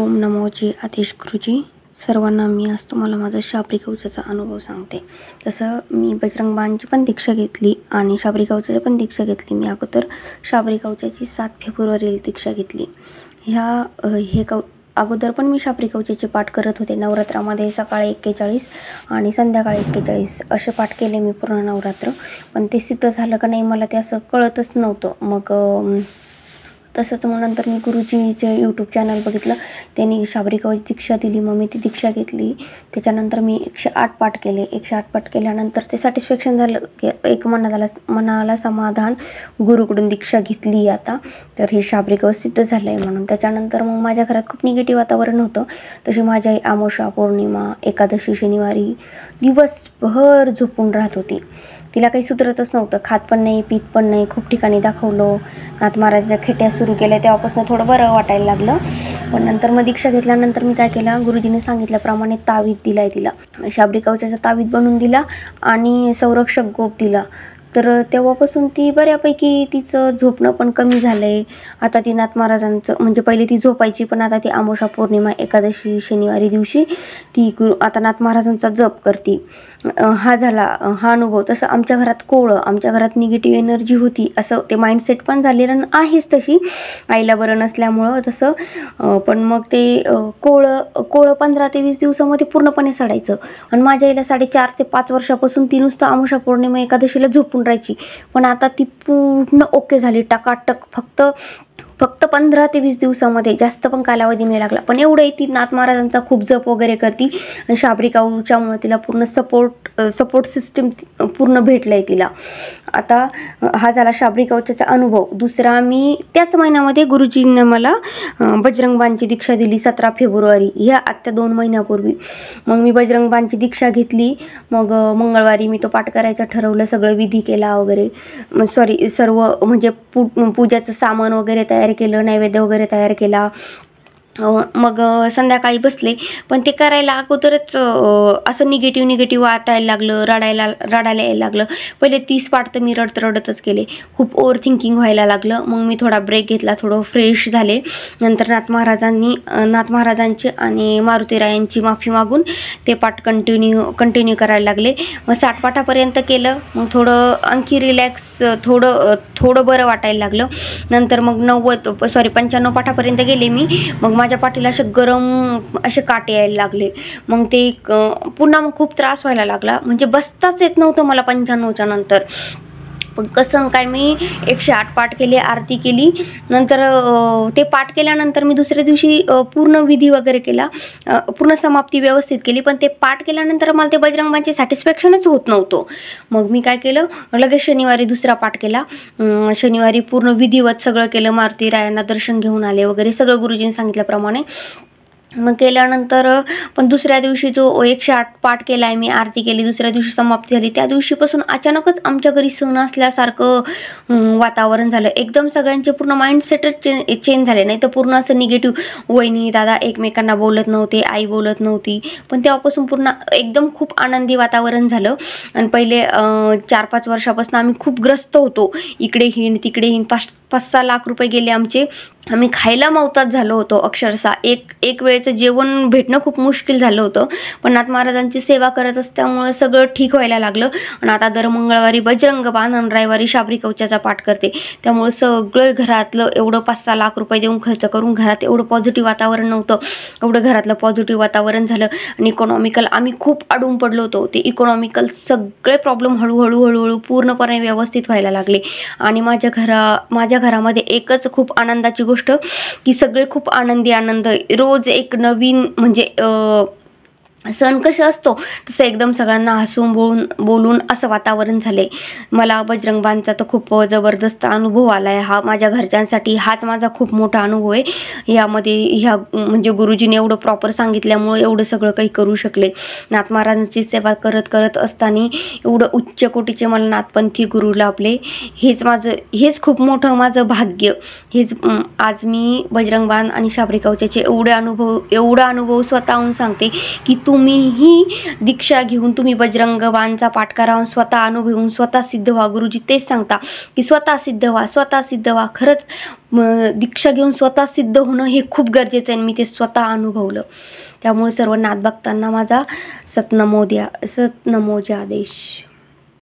ओम नमोजी आदेश गुरुजी सर्वांना मी आज तुम्हाला माझा शाबरी कवचाचा अनुभव सांगते। तसं मी बजरंग बाणची पण दीक्षा घेतली आणि शाबरी कवचाची पण दीक्षा घेतली। मी अगोदर शाबरी कवचाची 7 फेब्रुवारीला दीक्षा घेतली। अगोदर पण मी शाबरी कवचाचे पाठ करत होते। नवरात्रामध्ये सकाळी 41 आणि संध्याकाळी 41 असे पाठ केले मी पूर्ण नवरात्र। पण ते सिद्ध झालं का नाही मला ते असं कळतच नव्हतं। मग तसंच मग नंतर मी गुरुजीचे यूट्यूब चॅनल बघितलं, त्यांनी शाबरी कवच दीक्षा दिली। मग मी ती दीक्षा घेतली। त्याच्यानंतर मी 108 पाठ केले। 108 पाठ केल्यानंतर ते सॅटिस्फॅक्शन झालं की एक मनाला समाधान, गुरुकडून दीक्षा घेतली आता तर हे शाबरी कवच सिद्ध झालं आहे म्हणून। त्याच्यानंतर मग माझ्या घरात खूप निगेटिव्ह वातावरण होतं। तशी माझी आई अमावस्या, पौर्णिमा, एकादशी, शनिवारी दिवसभर झोपून राहत होती। तिला काही सुधरतच नव्हतं, खात पण नाही, पीत पण नाही। खूप ठिकाणी दाखवलं, नाथ महाराजाच्या खेट्या सुरू केल्या, तेव्हापासून थोडं बरं वाटायला लागलं। पण नंतर मग दीक्षा घेतल्यानंतर मी काय केलं, गुरुजीने सांगितल्याप्रमाणे तावीज दिलाय तिला, शाबरी कवचाचा तावीज बनवून दिला आणि संरक्षक गोप दिला। तर तेव्हापासून ती बऱ्यापैकी तिचं झोपणं पण कमी झालंय। आता ती नाथ महाराजांचं म्हणजे पहिले ती झोपायची, पण आता ती अमावस्या, पौर्णिमा, एकादशी, शनिवारी दिवशी ती आता नाथ महाराजांचा जप करते। हा झाला हा अनुभव। तसं आमच्या घरात आमच्या घरात निगेटिव्ह एनर्जी होती, असं ते माइंडसेट पण झालेलं आहेच तशी आईला बरं नसल्यामुळं तसं। पण मग ते कोळं 15 ते 20 दिवसामध्ये पूर्णपणे सडायचं। आणि माझ्या आईला 4.5 ते 5 वर्षापासून ती नुसतं अमावस्या, पौर्णिमा, एकादशीला झोपून राहायची, पण आता ती पूर्ण ओके झाली, टकाटक। फक्त 15 ते 20 दिवसामध्ये, जास्त पण कालावधी नाही लागला। पण एवढं ती नाथ महाराजांचा खूप जप वगैरे करते आणि शाबरी कवचामुळे तिला पूर्ण सपोर्ट सिस्टीम पूर्ण भेटलंय तिला। आता हा झाला शाबरी कवचाचा अनुभव। दुसरा, मी त्याच महिन्यामध्ये गुरुजींनी मला बजरंग बाणची दीक्षा दिली 17 फेब्रुवारी, ह्या आत्ता 2 महिन्यापूर्वी। मग मी बजरंग बाणची दीक्षा घेतली। मग मंगळवारी मी तो पाठ करायचं ठरवलं, सगळं विधी केला वगैरे, सर्व म्हणजे पूजाचं सामान वगैरे तयार केलं, नैवेद्य वगैरे तयार केला। मग संध्याकाळी बसले, पण ते करायला अगोदरच असं निगेटिव्ह वाटायला लागलं, रडायला यायला लागलं। पहिले 30 पाठ तर मी रडतच केले, खूप ओव्हर थिंकिंग व्हायला लागलं। मग मी थोडा ब्रेक घेतला, थोडं फ्रेश झाले। नंतर नाथ महाराजांची आणि मारुतीरायांची माफी मागून ते पाठ कंटिन्यू करायला लागले। मग 60 पाठापर्यंत केलं। मग थोडं आणखी रिलॅक्स, थोडं बरं वाटायला लागलं। नंतर मग 95 पाठापर्यंत गेले मी। मग माझ्या पाठीला असे गरम असे काटे यायला लागले। मग ते पुन्हा मग खूप त्रास व्हायला लागला, म्हणजे बसताच येत नव्हतं मला 95च्या नंतर। कसं काय, मी 108 पाठ केले, आरती केली। नंतर ते पाठ केल्यानंतर मी दुसऱ्या दिवशी पूर्ण विधी वगैरे केला, पूर्ण समाप्ती व्यवस्थित केली। पण ते पाठ केल्यानंतर मला ते बजरंग बाणचे सॅटिस्फॅक्शनच होत नव्हतं। मग मी काय केलं, लगेच शनिवारी दुसरा पाठ केला। शनिवारी पूर्ण विधिवत सगळं केलं, मारुतीरायांना दर्शन घेऊन आले वगैरे, सगळं गुरुजींनी सांगितल्याप्रमाणे मग केल्यानंतर पण दुसऱ्या दिवशी जो 108 पाठ केला आहे मी, आरती केली, दुसऱ्या दिवशी समाप्ती झाली, त्या दिवशीपासून अचानकच आमच्या घरी सण असल्यासारखं वातावरण झालं। एकदम सगळ्यांचे पूर्ण माइंडसेटच चेंज झाले। नाही तर पूर्ण असं निगेटिव्ह, वहिनी दादा एकमेकांना बोलत नव्हते, आई बोलत नव्हती, पण तेव्हापासून पूर्ण एकदम खूप आनंदी वातावरण झालं। आणि पहिले 4-5 वर्षापासून आम्ही खूप ग्रस्त होतो, इकडे हिंड तिकडे हिंड, 5-6 लाख रुपये गेले आमचे। आम्ही खायला मौताज झालो होतो अक्षरशः, एक वेळेचं जेवण भेटणं खूप मुश्किल झालं होतं। पण नाथ महाराजांची सेवा करत असल्यामुळं सगळं ठीक व्हायला लागलं। आणि आता दर मंगळवारी बजरंग बाण आणि रविवारी शाबरी कवचाचा पाठ करते, त्यामुळे सगळं घरातलं एवढं 5-6 लाख रुपये देऊन खर्च करून घरात एवढं पॉझिटिव्ह वातावरण नव्हतं, एवढं घरातलं पॉझिटिव्ह वातावरण झालं। आणि इकॉनॉमिकल आम्ही खूप अडून पडलो होतो, ते इकॉनॉमिकल सगळे प्रॉब्लेम हळूहळू पूर्णपणे व्यवस्थित व्हायला लागले। आणि माझ्या घरामध्ये एकच खूप आनंदाची गोष्ट की सगळे खूप आनंद, रोज एक नवीन म्हणजे सण कसं असतो तसं एकदम सगळ्यांना हसून बोलून असं वातावरण झाले। मला बजरंग बाणचा तर खूप जबरदस्त अनुभव आला आहे। हा माझ्या घरच्यांसाठी हाच माझा खूप मोठा अनुभव आहे। यामध्ये म्हणजे गुरुजीने एवढं प्रॉपर सांगितल्यामुळे एवढं सगळं काही करू शकले। नाथ महाराजांची सेवा करत असताना एवढं उच्च कोटीचे मला नाथपंथी गुरु लाभले, हेच खूप मोठं माझं भाग्य। आज मी बजरंग बाण आणि शाबरी कवचाचे एवढा अनुभव स्वतःहून सांगते की तुम्हीही दीक्षा घेऊन तुम्ही बजरंग बाणचा पाठ करा, स्वतः अनुभवून स्वतः सिद्ध व्हा. गुरुजी तेच सांगता की स्वतः सिद्ध व्हा, स्वतः सिद्ध व्हा. खरंच दीक्षा घेऊन स्वतः सिद्ध होणं हे खूप गरजेचं आहे. मी ते स्वतः अनुभवलं. त्यामुळे सर्व नाथ भक्तांना माझा सतनमो द्या, सतनमो आदेश.